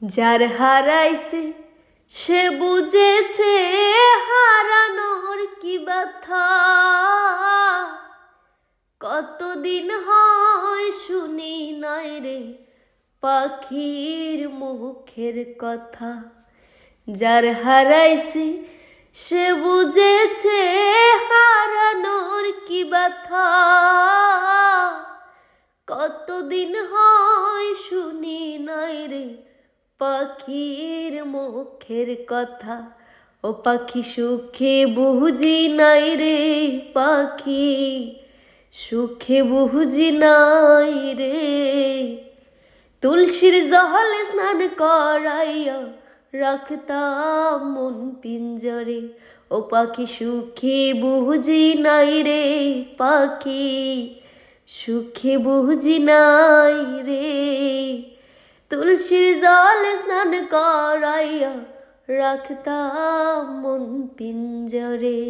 যার হারাইছে সে বুঝেছে হারানোর কি ব্যথা। কতদিন হয় শুনি নাই রে পাখির মুখের কথা। যার হারাইছে সে বুঝেছে হারানোর কি ব্যথা। কতদিন হয় শুনি নাই রে পাখির মুখের কথা। ও পাখি সুখে বুঝি নাই রে পাখি সুখে বুঝি নাই রে। তুলসীর জলে স্নান করাইয়া রাখতাম মন পিঞ্জরে। ও পাখি সুখে বুঝি নাই রে পাখি সুখে বুঝি নাই রে। তুলসীর জলে স্নান করাইয়া রাখতাম মন পিঞ্জরে।